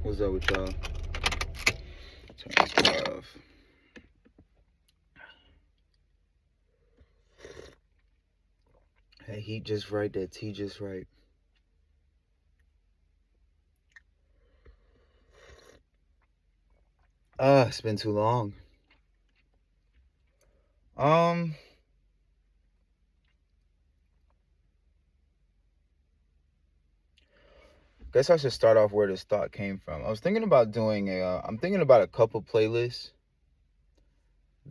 What's up with y'all? Turn this off. That heat just right, that tea just right. It's been too long. Um, guess I should start off where this thought came from. I was thinking about doing I'm thinking about a couple playlists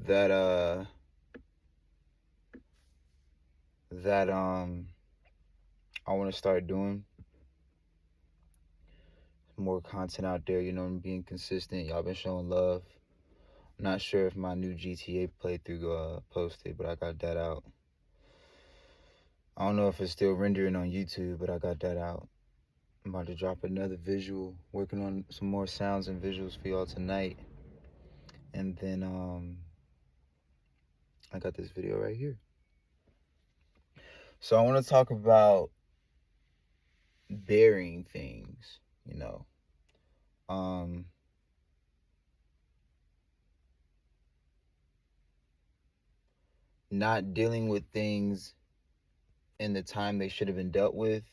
that I want to start doing more content out there. Being consistent. Y'all been showing love. I'm not sure if my new GTA playthrough posted, but I got that out. I don't know if it's still rendering on YouTube, but I got that out. I'm about to drop another visual, working on some more sounds and visuals for y'all tonight. And then I got this video right here. So I want to talk about burying things, not dealing with things in the time they should have been dealt with.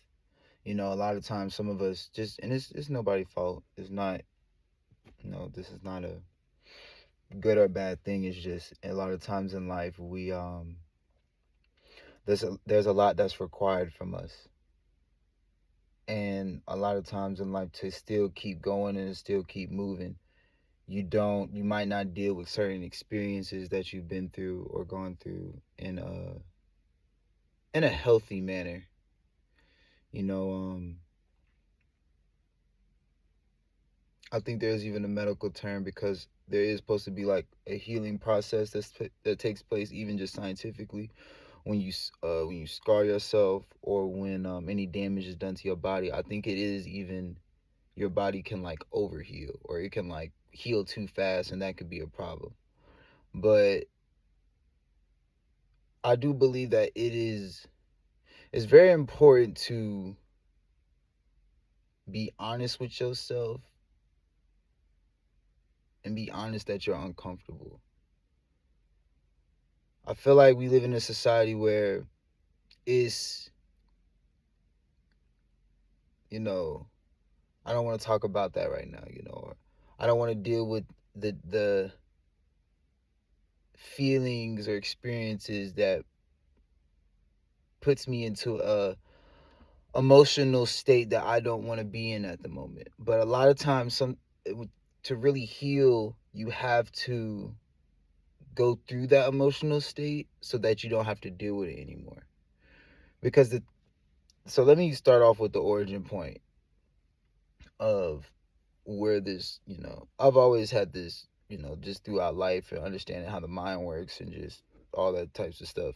A lot of times some of us and it's nobody's fault. It's not, this is not a good or bad thing. It's just a lot of times in life we there's a lot that's required from us, and a lot of times in life, to still keep going and still keep moving, you might not deal with certain experiences that you've been through or gone through in a healthy manner. I think there's even a medical term, because there is supposed to be like a healing process that takes place, even just scientifically, when you scar yourself, or when any damage is done to your body. I think it is even your body can like overheal, or it can like heal too fast, and that could be a problem. But I do believe that it's very important to be honest with yourself and be honest that you're uncomfortable. I feel like we live in a society where it's, I don't want to talk about that right now, or I don't want to deal with the feelings or experiences that puts me into a emotional state that I don't want to be in at the moment. But a lot of times, to really heal, you have to go through that emotional state so that you don't have to deal with it anymore. Because so let me start off with the origin point of where this, I've always had this, just throughout life, and understanding how the mind works and just all that types of stuff.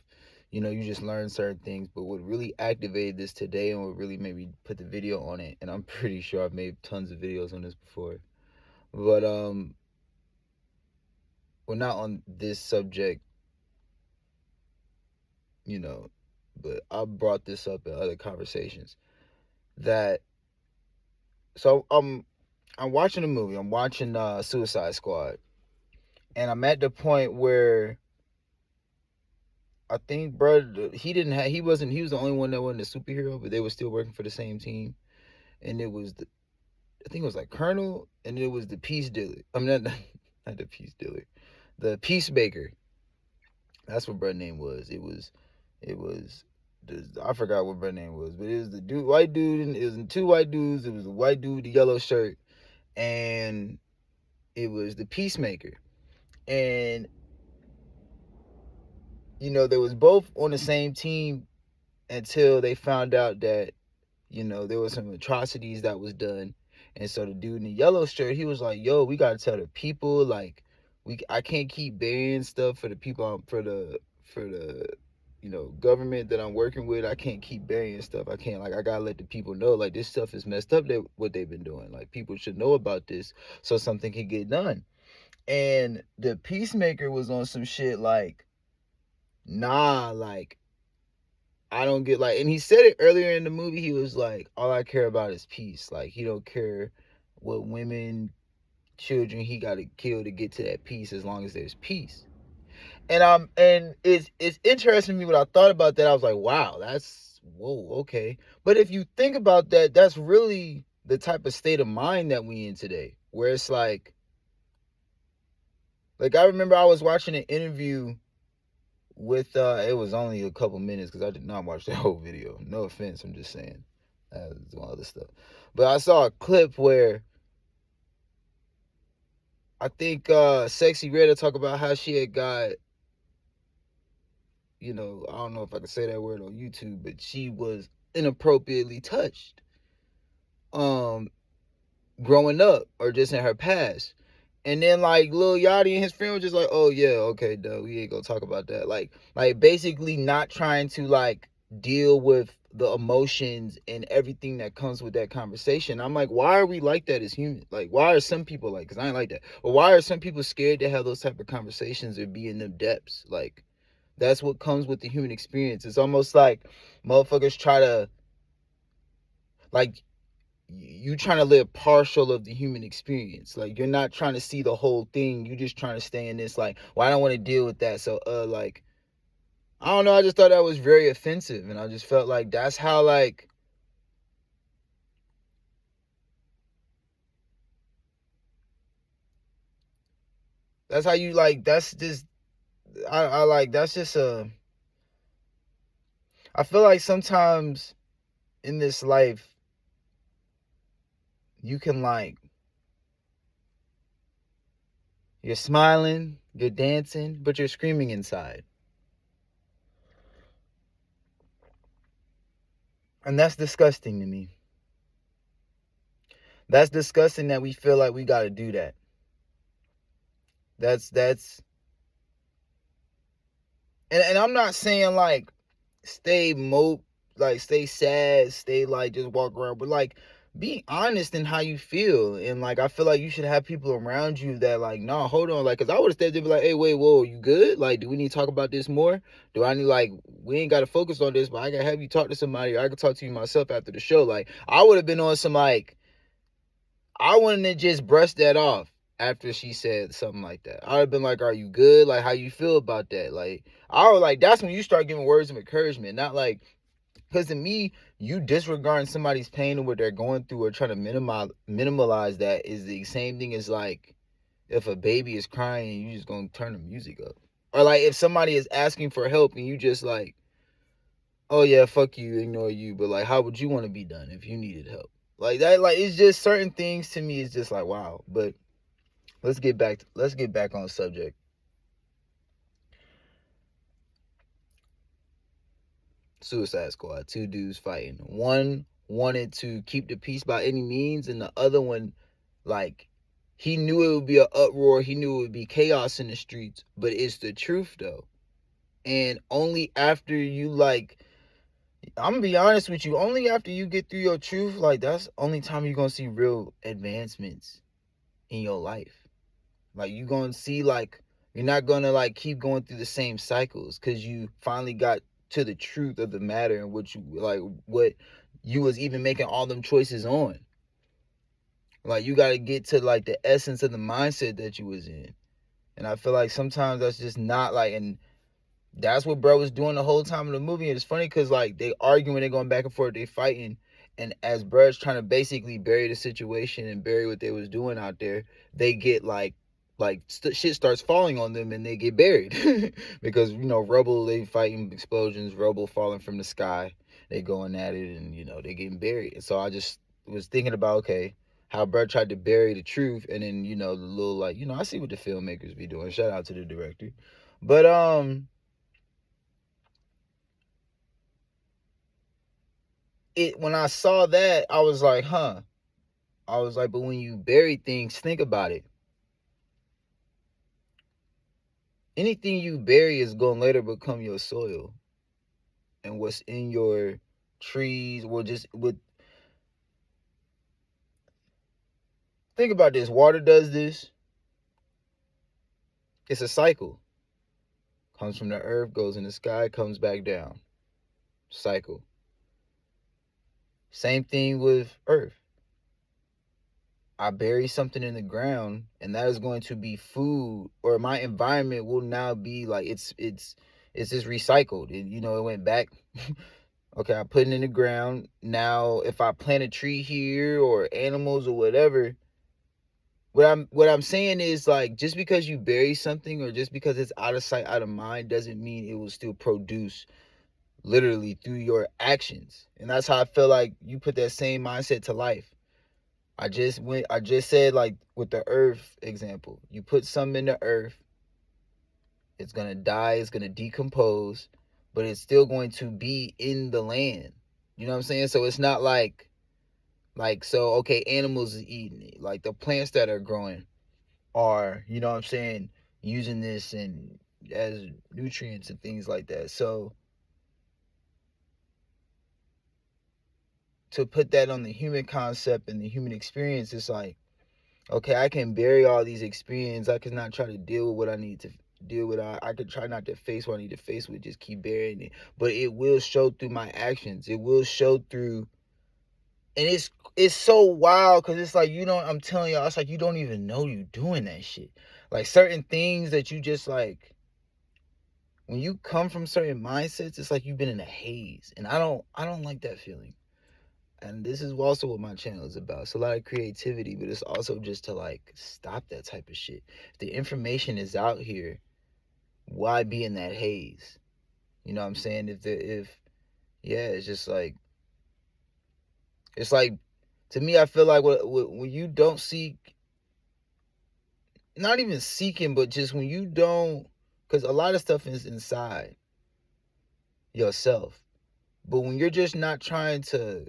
You just learn certain things. But what really activated this today, and what really made me put the video on it, and I'm pretty sure I've made tons of videos on this before, but well, not on this subject, but I brought this up in other conversations. That so I'm watching a movie. I'm watching Suicide Squad, and I'm at the point where I think, bro, he was the only one that wasn't a superhero, but they were still working for the same team. And it was I think it was like Colonel, and it was the Peace Dealer. I'm not the Peace Dealer, the Peacemaker. That's what bro name was. It was I forgot what bro name was, but it was the white dude, and it was the two white dudes. It was the white dude, the yellow shirt, and it was the Peacemaker. And they was both on the same team until they found out that there was some atrocities that was done. And so the dude in the yellow shirt, he was like, yo, we gotta tell the people, like, I can't keep burying stuff for the people, for the government that I'm working with. I can't keep burying stuff. I can't, like, I gotta let the people know, like, this stuff is messed up, that what they've been doing. Like, people should know about this so something can get done. And the Peacemaker was on some shit like, nah, like, I don't get, like, and he said it earlier in the movie. He was like, all I care about is peace. Like, he don't care what women, children he got to kill to get to that peace, as long as there's peace. And it's interesting to me when I thought about that. I was like, wow, that's whoa, okay. But if you think about that, that's really the type of state of mind that we in today, where it's like I remember I was watching an interview with it was only a couple minutes because I did not watch the whole video. No offense, I'm just saying. Some other stuff. But I saw a clip where I think Sexy Red talk about how she had got, I don't know if I can say that word on YouTube, but she was inappropriately touched growing up or just in her past. And then like Lil Yachty and his friend was just like, oh yeah, okay, duh, we ain't gonna talk about that. Like basically not trying to like deal with the emotions and everything that comes with that conversation. I'm like, why are we like that as humans? Like, why are some people like, because I ain't like that, but why are some people scared to have those type of conversations or be in them depths? Like, that's what comes with the human experience. It's almost like motherfuckers try to, like, you trying to live partial of the human experience. Like, you're not trying to see the whole thing. You just trying to stay in this, like, well, I don't want to deal with that. So, like, I don't know. I just thought that was very offensive. And I just felt like that's how, like, that's how you, like, that's just, I like, that's just I feel like sometimes in this life, you can, like, you're smiling, you're dancing, but you're screaming inside. And that's disgusting to me. That's disgusting that we feel like we got to do that. That's and I'm not saying like stay stay sad, stay like just walk around, but like be honest in how you feel. And like I feel like you should have people around you that like, nah, hold on, like, cause I would have stepped in and be like, hey, wait, whoa, you good? Like, do we need to talk about this more? Do I need, like, we ain't gotta focus on this, but I gotta have you talk to somebody, or I could talk to you myself after the show. Like, I would have been on some like, I wouldn't have just brushed that off after she said something like that. I would have been like, are you good? Like, how you feel about that? Like, I was like, that's when you start giving words of encouragement, not like, because to me, you disregarding somebody's pain and what they're going through or trying to minimalize that is the same thing as like if a baby is crying and you just gonna turn the music up. Or like if somebody is asking for help and you just like, oh yeah, fuck you, ignore you, but like how would you want to be done if you needed help? Like that, like it's just certain things to me, it's just like wow. But let's get back on subject. Suicide Squad, two dudes fighting. One wanted to keep the peace by any means, and the other one, like, he knew it would be an uproar. He knew it would be chaos in the streets, but it's the truth though. And only after you like, I'm gonna be honest with you, only after you get through your truth, like that's the only time you're gonna see real advancements in your life. Like you're gonna see like you're not gonna like keep going through the same cycles because you finally got to the truth of the matter and what you like what you was even making all them choices on. Like you gotta get to like the essence of the mindset that you was in. And I feel like sometimes that's just not like, and that's what bro was doing the whole time in the movie. And it's funny because like they arguing, they going back and forth, they fighting, and as bro's trying to basically bury the situation and bury what they was doing out there, they get shit starts falling on them and they get buried because rubble, they fighting explosions, rubble falling from the sky, they going at it, and they getting buried. And so I just was thinking about, okay, how bro tried to bury the truth, and then the little like I see what the filmmakers be doing. Shout out to the director. But when I saw that, I was like, huh. I was like, but when you bury things, think about it. Anything you bury is going to later become your soil. And what's in your trees will just with think about this. Water does this. It's a cycle. Comes from the earth, goes in the sky, comes back down. Cycle. Same thing with earth. I bury something in the ground, and that is going to be food, or my environment will now be like it's just recycled. It went back. Okay, I put it in the ground. Now, if I plant a tree here or animals or whatever, what I'm saying is, like, just because you bury something or just because it's out of sight, out of mind, doesn't mean it will still produce literally through your actions. And that's how I feel like you put that same mindset to life. I just said, like, with the earth example, you put something in the earth, it's gonna die, it's gonna decompose, but it's still going to be in the land. You know what I'm saying? So it's not so okay, animals is eating it. Like the plants that are growing are, you know what I'm saying, using this and as nutrients and things like that. So to put that on the human concept and the human experience, it's like, okay, I can bury all these experiences. I can not try to deal with what I need to deal with. I could try not to face what I need to face with, just keep burying it. But it will show through my actions. It will show through, and it's so wild because it's like, I'm telling y'all, it's like you don't even know you doing that shit. Like certain things that you just like, when you come from certain mindsets, it's like you've been in a haze. And I don't like that feeling. And this is also what my channel is about. It's a lot of creativity, but it's also just to like stop that type of shit. If the information is out here, why be in that haze? You know what I'm saying? It's just like, it's like, to me, I feel like when you don't seek, not even seeking, but just when you don't, because a lot of stuff is inside yourself. But when you're just not trying to,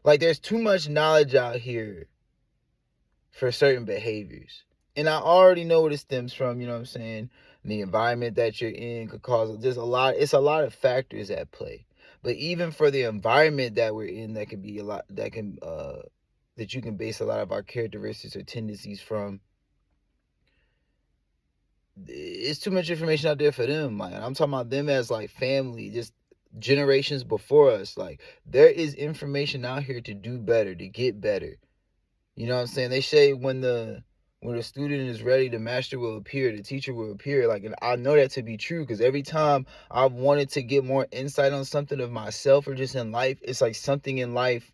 like, there's too much knowledge out here for certain behaviors. And I already know what it stems from, you know what I'm saying? The environment that you're in could cause, it's a lot of factors at play. But even for the environment that we're in, that can be a lot, that you can base a lot of our characteristics or tendencies from. It's too much information out there for them. Like, I'm talking about them as like family, just generations before us. Like, there is information out here to do better, to get better. You know what I'm saying? They say when the student is ready, the master will appear, the teacher will appear. Like, and I know that to be true because every time I've wanted to get more insight on something of myself or just in life, it's like something in life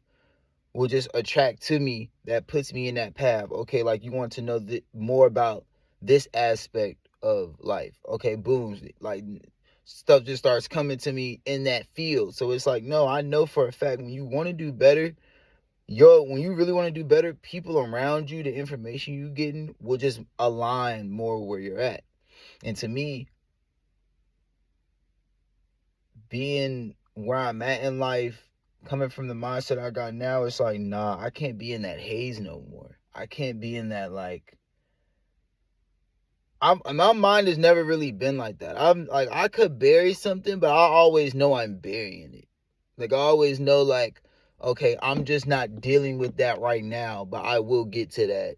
will just attract to me that puts me in that path. Okay, like, you want to know more about this aspect of life. Okay, boom, like stuff just starts coming to me in that field. So it's like, no, I know for a fact when you want to do better, when you really want to do better, people around you, the information you getting will just align more where you're at. And to me, being where I'm at in life, coming from the mindset I got now, it's like, nah, I can't be in that haze no more. I can't be in that, like, my mind has never really been like that. I'm like, I could bury something, but I always know I'm burying it. Like, I always know, like, okay, I'm just not dealing with that right now, but I will get to that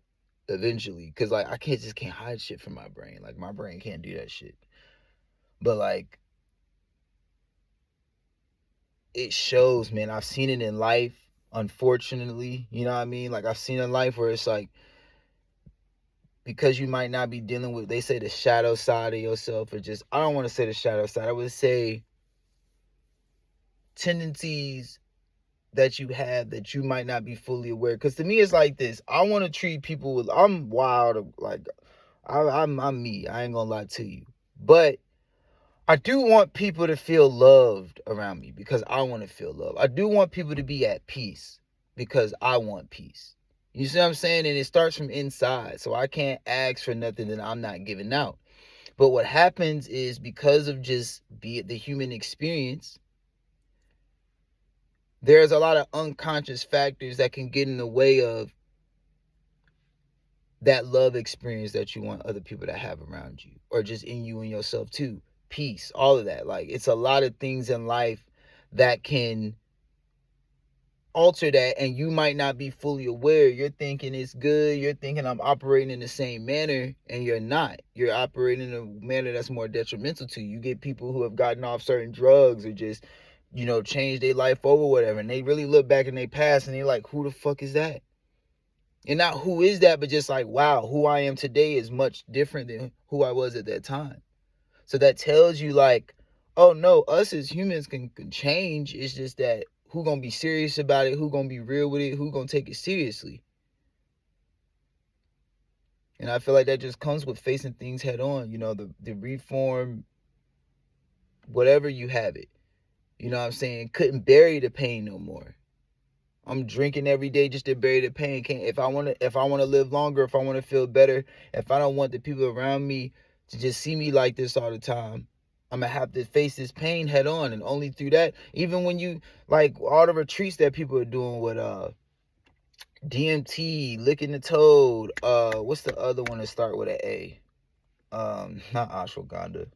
eventually. Cause like, I can't hide shit from my brain. Like, my brain can't do that shit. But like, it shows, man. I've seen it in life, unfortunately. You know what I mean? Like, I've seen in life where it's like, because you might not be dealing with, they say, the shadow side of yourself, or just, I don't want to say the shadow side, I would say tendencies that you have that you might not be fully aware. Because to me, it's like this. I want to treat people with, I'm wild, like, I'm me. I ain't gonna lie to you. But I do want people to feel loved around me because I want to feel loved. I do want people to be at peace because I want peace. You see what I'm saying? And it starts from inside. So I can't ask for nothing that I'm not giving out. But what happens is, because of just be it the human experience, there's a lot of unconscious factors that can get in the way of that love experience that you want other people to have around you, or just in you and yourself too. Peace, all of that. Like, it's a lot of things in life that can alter that, and you might not be fully aware. You're thinking it's good, you're thinking I'm operating in the same manner, and you're not. You're operating in a manner that's more detrimental to you. You get people who have gotten off certain drugs, or just change their life over, whatever. And they really look back in their past and they're like, who the fuck is that? And not who is that, but just like, wow, who I am today is much different than who I was at that time. So that tells you like, oh no, us as humans can change. It's just that who gonna be serious about it, who gonna be real with it, who gonna take it seriously. And I feel like that just comes with facing things head on, the reform, whatever you have it. You know what I'm saying? Couldn't bury the pain no more. I'm drinking every day just to bury the pain. If I want to live longer, if I want to feel better, if I don't want the people around me to just see me like this all the time, I'm gonna have to face this pain head on. And only through that, even when you like all the retreats that people are doing with DMT, licking the toad, what's the other one that start with an A? Not ashwagandha.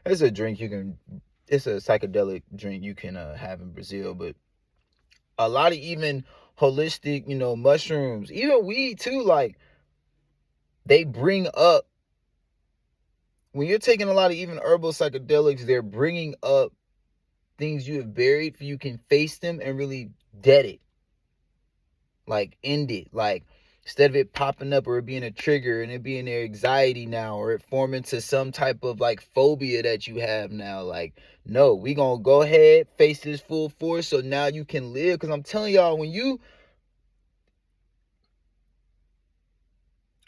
It's a drink it's a psychedelic drink you can have in Brazil, but a lot of even holistic, mushrooms, even weed too, like they bring up, when you're taking a lot of even herbal psychedelics, they're bringing up things you have buried, for you can face them and really dead it, like end it, like instead of it popping up or it being a trigger and it being their anxiety now, or it forming to some type of like phobia that you have now, like no, we gonna go ahead, face this full force so now you can live. Because I'm telling y'all,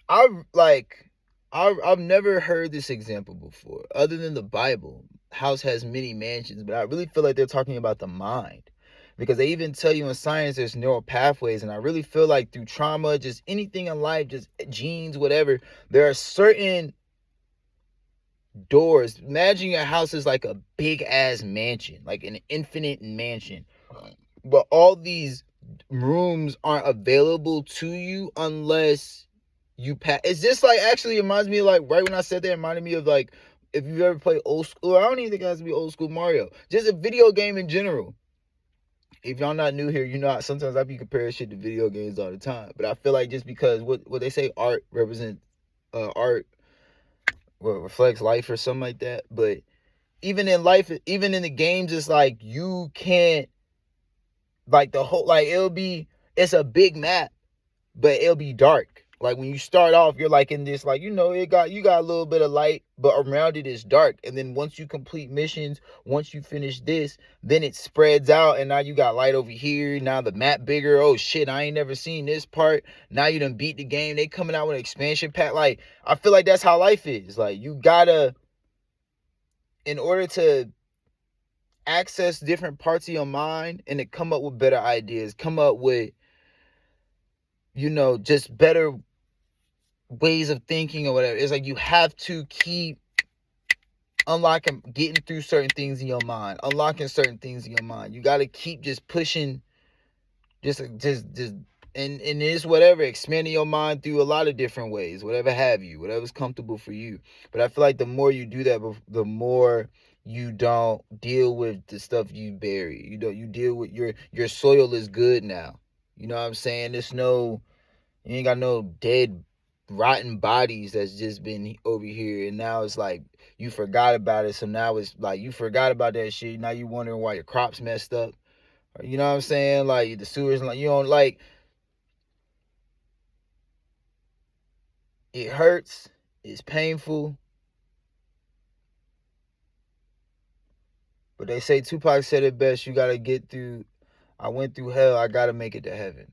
I've never heard this example before, other than the Bible. House has many mansions, but I really feel like they're talking about the mind, because they even tell you in science there's neural pathways, and I really feel like through trauma, just anything in life, just genes, whatever, there are certain doors. Imagine your house is like a big ass mansion, like an infinite mansion, but all these rooms aren't available to you unless you pass. It's just like, actually, it reminds me of like, right when I said that, it reminded me of like, if you've ever played old school, I don't even think it has to be old school Mario, just a video game in general. If y'all not new here, sometimes I be comparing shit to video games all the time. But I feel like just because what they say, art represents art, reflects life or something like that. But even in life, even in the games, it's like you can't, like the whole, like it's a big map, but it'll be dark. Like when you start off, you're like in this, like, you got a little bit of light, but around it is dark. And then once you complete missions, once you finish this, then it spreads out, and now you got light over here. Now the map bigger. Oh shit, I ain't never seen this part. Now you done beat the game. They coming out with an expansion pack. Like, I feel like that's how life is. Like, you gotta, in order to access different parts of your mind and to come up with better ideas, come up with, just better ways of thinking or whatever. It's like you have to keep unlocking, getting through certain things in your mind, unlocking certain things in your mind. You got to keep just pushing, just, and it's whatever, expanding your mind through a lot of different ways, whatever have you, whatever's comfortable for you. But I feel like the more you do that, the more you don't deal with the stuff you bury. You deal with your soil is good now. You know what I'm saying? You ain't got no dead, rotten bodies that's just been over here, and now it's like you forgot about it. So now it's like you forgot about that shit. Now you wondering why your crops messed up. You know what I'm saying? Like the sewers, like you don't like. It hurts. It's painful. But they say, Tupac said it best. You gotta get through. I went through hell. I gotta make it to heaven.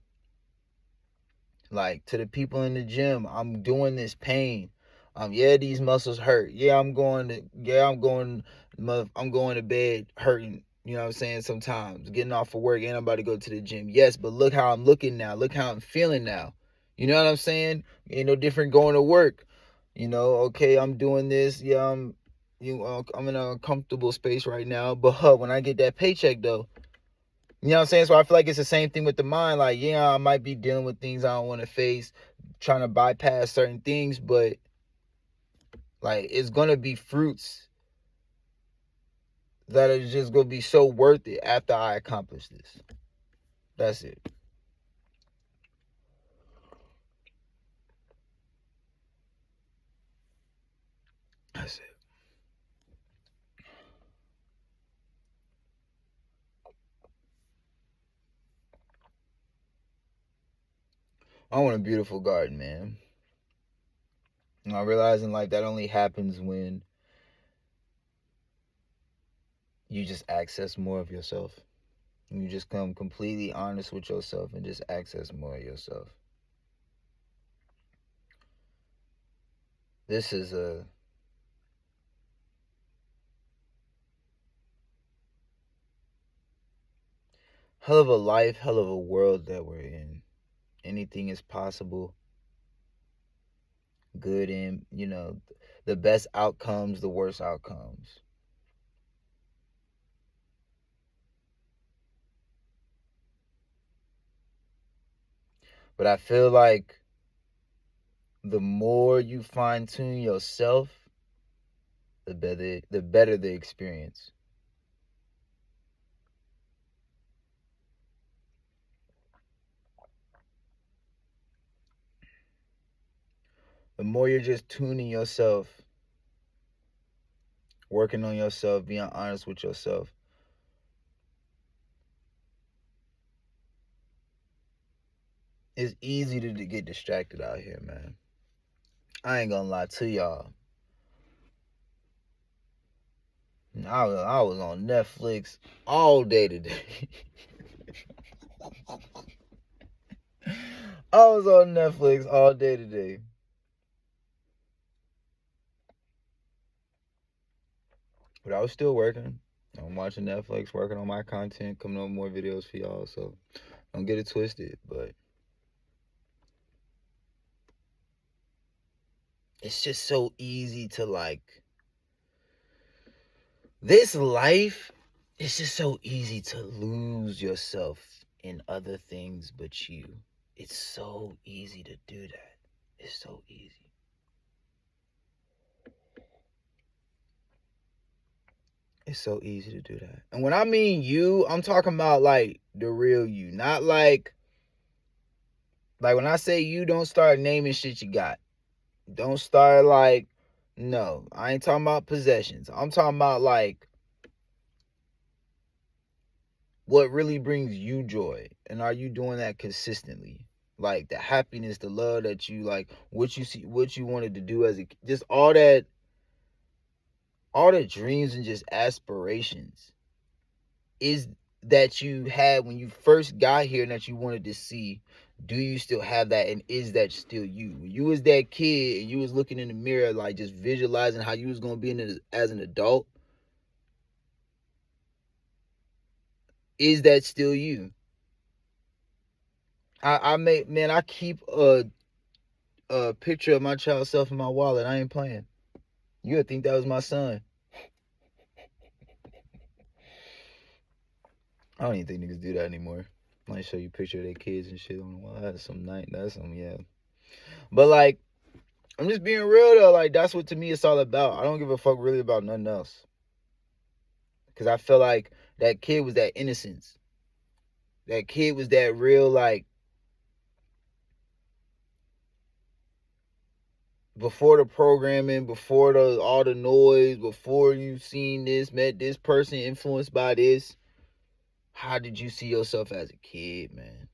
Like, to the people in the gym, I'm doing this pain. Yeah, these muscles hurt. Yeah, I'm going to bed hurting. You know what I'm saying? Sometimes getting off of work and I'm about to go to the gym. Yes, but look how I'm looking now. Look how I'm feeling now. You know what I'm saying? Ain't no different going to work. Okay, I'm doing this. Yeah, I'm in a comfortable space right now. But when I get that paycheck though, you know what I'm saying? So I feel like it's the same thing with the mind. Like, yeah, I might be dealing with things I don't want to face, trying to bypass certain things, but like, it's gonna be fruits that are just gonna be so worth it after I accomplish this. That's it. That's it. I want a beautiful garden, man. And I'm realizing like that only happens when you just access more of yourself. You just come completely honest with yourself and just access more of yourself. This is a hell of a life, hell of a world that we're in. Anything is possible. Good and, the best outcomes, the worst outcomes. But I feel like the more you fine tune yourself, the better the experience. The more you're just tuning yourself, working on yourself, being honest with yourself. It's easy to get distracted out here, man. I ain't gonna lie to y'all. I was on Netflix all day today. I was on Netflix all day today. But I was still working. I'm watching Netflix, working on my content, coming up with more videos for y'all. So don't get it twisted. But it's just so easy to like this life. It's just so easy to lose yourself in other things but you. It's so easy to do that. It's so easy. It's so easy to do that. And when I mean you, I'm talking about like the real you. Not like when I say you, don't start naming shit you got. Don't start like, no, I ain't talking about possessions. I'm talking about like what really brings you joy. And are you doing that consistently? Like the happiness, the love that you like, what you see, what you wanted to do as a, just all the dreams and just aspirations is that you had when you first got here and that you wanted to see. Do you still have that, and is that still you? When you was that kid and you was looking in the mirror, like just visualizing how you was gonna be as an adult, is that still you? I keep a picture of my child self in my wallet. I ain't playing. You would think that was my son. I don't even think niggas do that anymore. I might show you a picture of their kids and shit on the wall. That's some night. That's some, yeah. But like, I'm just being real though. Like, that's what to me it's all about. I don't give a fuck really about nothing else. Because I feel like that kid was that innocence. That kid was that real, like, before the programming, before all the noise, before you seen this, met this person, influenced by this. How did you see yourself as a kid, man?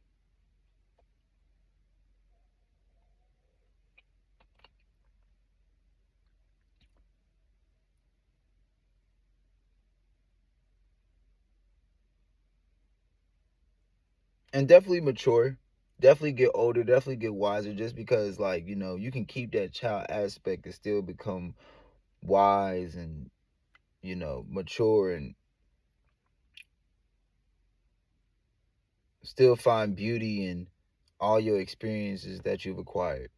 And definitely mature. Definitely get older, definitely get wiser, just because like, you can keep that child aspect and still become wise and, mature and still find beauty in all your experiences that you've acquired.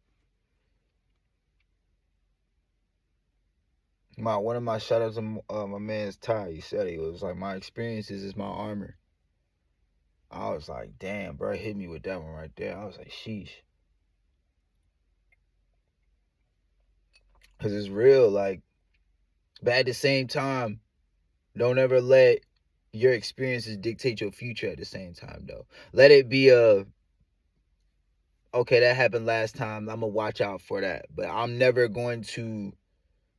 One of my shout outs to my man's Ty, he said it was like my experiences is my armor. I was like, damn, bro, hit me with that one right there. I was like, sheesh. Cause it's real, like, but at the same time, don't ever let your experiences dictate your future at the same time though. Let it be okay, that happened last time. I'm gonna watch out for that. But I'm never going to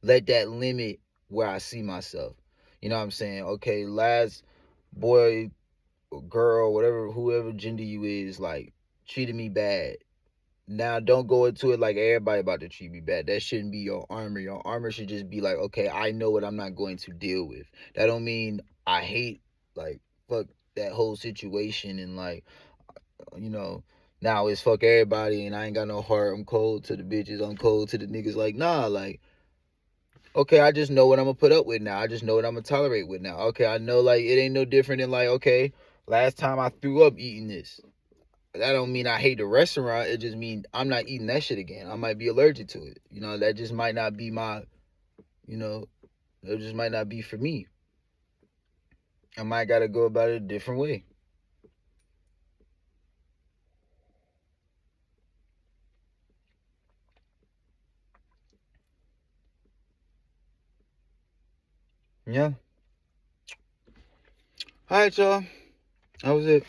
let that limit where I see myself. You know what I'm saying? Okay, last boy, girl, whatever, whoever gender you is, like, treated me bad. Now don't go into it like everybody about to treat me bad. That shouldn't be your armor. Your armor should just be like, okay, I know what I'm not going to deal with. That don't mean I hate, like, fuck that whole situation and, like, you know, now it's fuck everybody and I ain't got no heart. I'm cold to the bitches. I'm cold to the niggas. Like, nah, like, okay, I just know what I'm gonna put up with now. I just know what I'm gonna tolerate with now. Okay, I know, like, it ain't no different than, like, okay, last time I threw up eating this. That don't mean I hate the restaurant. It just mean I'm not eating that shit again. I might be allergic to it. You know, that just might not be my, you know, that just might not be for me. I might gotta go about it a different way. Yeah. All right, y'all. That was it.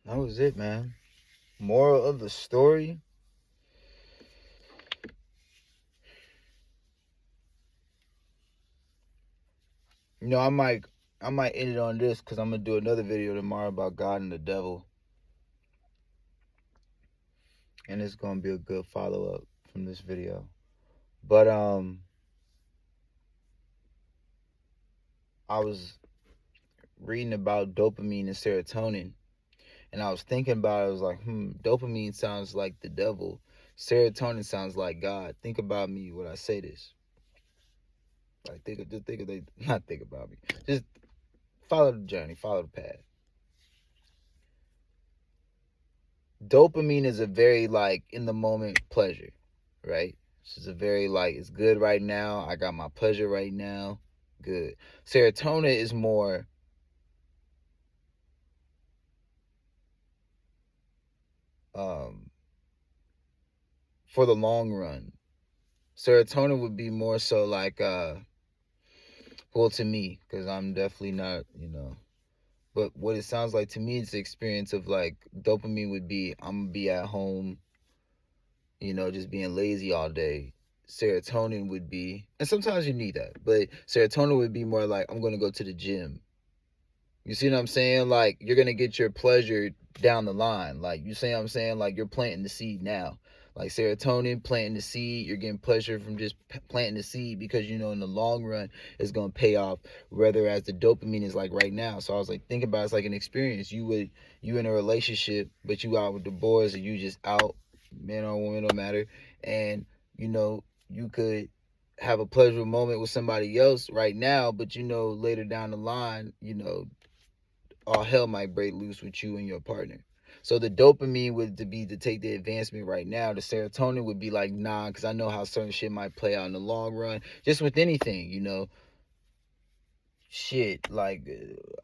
That was it, man. Moral of the story. You know, I might end it on this because I'm gonna do another video tomorrow about God and the devil, and it's gonna be a good follow up from this video. But I was reading about dopamine and serotonin, and I was thinking about it. I was like, dopamine sounds like the devil, serotonin sounds like God. Think about me when I say this. Like, not think about me. Just follow the journey, follow the path. Dopamine is a very, like, in the moment pleasure, right? This is a very, like, it's good right now. I got my pleasure right now. Good. Serotonin is more for the long run. Serotonin would be more so like well, to me, because I'm definitely not, but what it sounds like to me is the experience of, like, dopamine would be, I'm gonna be at home, just being lazy all day. Serotonin would be, and sometimes you need that, but serotonin would be more like, I'm gonna go to the gym. You see what I'm saying? Like, you're gonna get your pleasure down the line. Like, you see what I'm saying? Like, you're planting the seed now. Like, serotonin, planting the seed, you're getting pleasure from just planting the seed because in the long run it's gonna pay off. Whereas the dopamine is like right now. So I was like, think about it, it's like an experience. You in a relationship, but you out with the boys, or you just out, man or woman, no matter, and you could have a pleasurable moment with somebody else right now, but later down the line, all hell might break loose with you and your partner. So the dopamine would be to take the advancement right now. The serotonin would be like, nah, because I know how certain shit might play out in the long run. Just with anything, shit, like,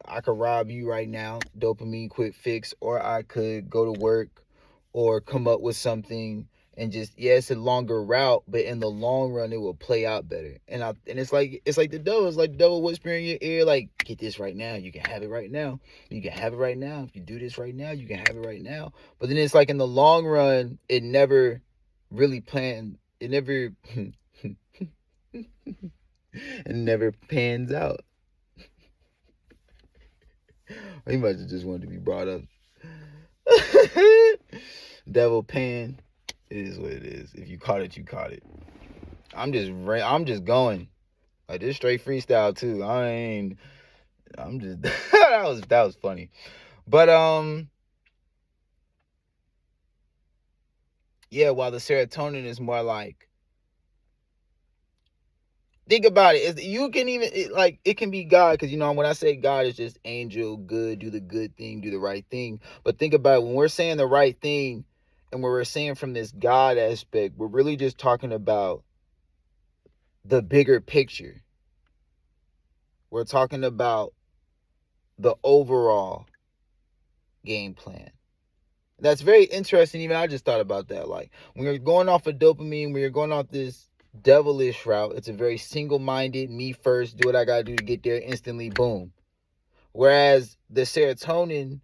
I could rob you right now, dopamine quick fix, or I could go to work or come up with something and just, yeah, it's a longer route, but in the long run it will play out better. And it's like the devil. It's like the devil whispering in your ear, like, get this right now, you can have it right now. You can have it right now. If you do this right now, you can have it right now. But then it's like in the long run, it never really planned. It never it never pans out. He must have just wanted to be brought up. Devil pan. It is what it is. If you caught it, you caught it. I'm just going. Like, this straight freestyle too. I'm just that was funny. But yeah, while the serotonin is more like, think about it. You can even, it can be God, because when I say God, it's just angel, good, do the good thing, do the right thing. But think about it, when we're saying the right thing, and when we're saying from this God aspect, we're really just talking about the bigger picture. We're talking about the overall game plan. That's very interesting. Even I just thought about that. Like, when you're going off of dopamine, when you're going off this devilish route, it's a very single-minded, me first, do what I gotta do to get there, instantly, boom. Whereas the serotonin,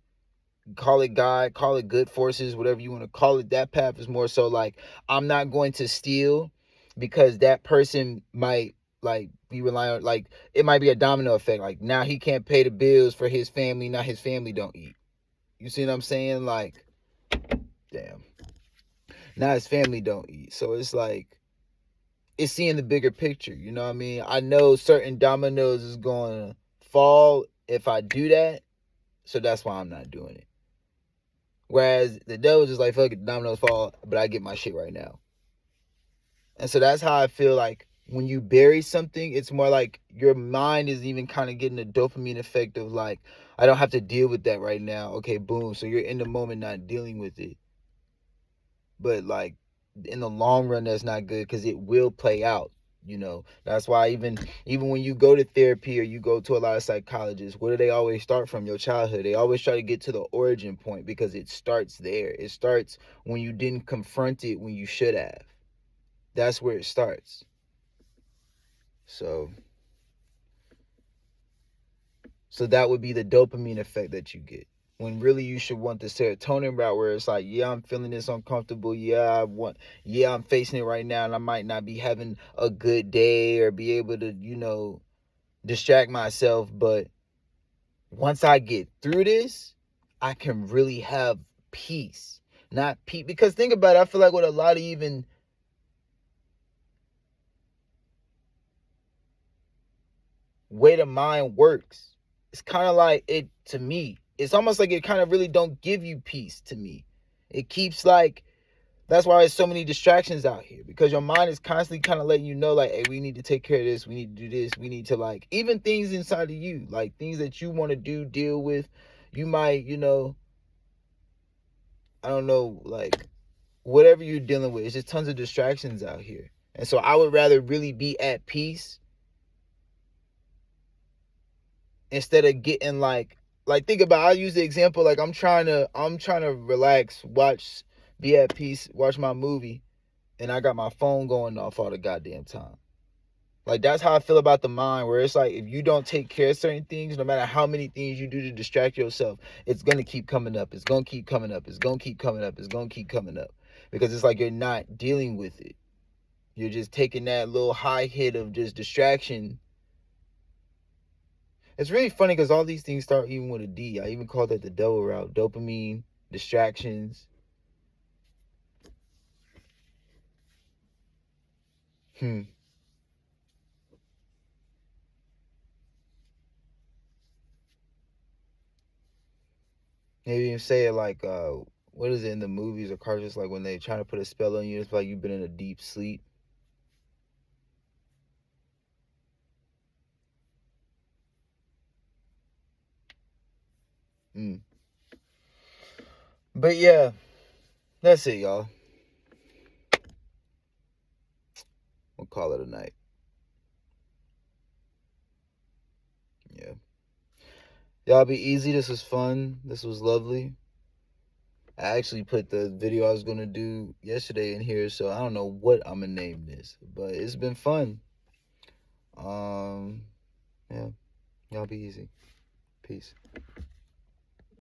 call it God, call it good forces, whatever you want to call it, that path is more so like, I'm not going to steal, because that person might like be relying on, like, it might be a domino effect. Like, now he can't pay the bills for his family, now his family don't eat. You see what I'm saying? Like, damn. Now his family don't eat. So it's like, it's seeing the bigger picture. You know what I mean? I know certain dominoes is going to fall if I do that. So that's why I'm not doing it. Whereas the devil's just like, fuck it, dominoes fall, but I get my shit right now. And so that's how I feel like when you bury something, it's more like your mind is even kind of getting a dopamine effect of like, I don't have to deal with that right now. Okay, boom. So you're in the moment not dealing with it. But like in the long run, that's not good because it will play out. You know, that's why even when you go to therapy or you go to a lot of psychologists, where do they always start from? Your childhood. They always try to get to the origin point because it starts there. It starts when you didn't confront it when you should have. That's where it starts. So that would be the dopamine effect that you get. When really you should want the serotonin route where it's like, yeah, I'm feeling this uncomfortable. Yeah, I'm facing it right now and I might not be having a good day or be able to, distract myself. But once I get through this, I can really have peace. Not peace. Because think about it, I feel like with a lot of even way the mind works, it's kind of like it, to me, it's almost like it kind of really don't give you peace to me. It keeps like, that's why there's so many distractions out here, because your mind is constantly kind of letting you know, like, hey, we need to take care of this, we need to do this, we need to, like, even things inside of you, like things that you want to do, deal with, you might, I don't know, like, whatever you're dealing with, it's just tons of distractions out here. And so I would rather really be at peace instead of getting like think about, I'll use the example, like I'm trying to relax, be at peace, watch my movie, and I got my phone going off all the goddamn time. Like, that's how I feel about the mind, where it's like, if you don't take care of certain things, no matter how many things you do to distract yourself, it's gonna keep coming up, it's gonna keep coming up, it's gonna keep coming up, it's gonna keep coming up, because it's like you're not dealing with it. You're just taking that little high hit of just distraction. It's really funny because all these things start even with a D. I even call that the devil route. Dopamine, distractions. Maybe even say it like, what is it in the movies or cartoons, like when they try to put a spell on you, it's like you've been in a deep sleep. Mm. But yeah, that's it, y'all. We'll call it a night. Yeah. Y'all be easy. This was fun. This was lovely. I actually put the video I was going to do yesterday in here, so I don't know what I'm going to name this, but it's been fun. Yeah. Y'all be easy. Peace.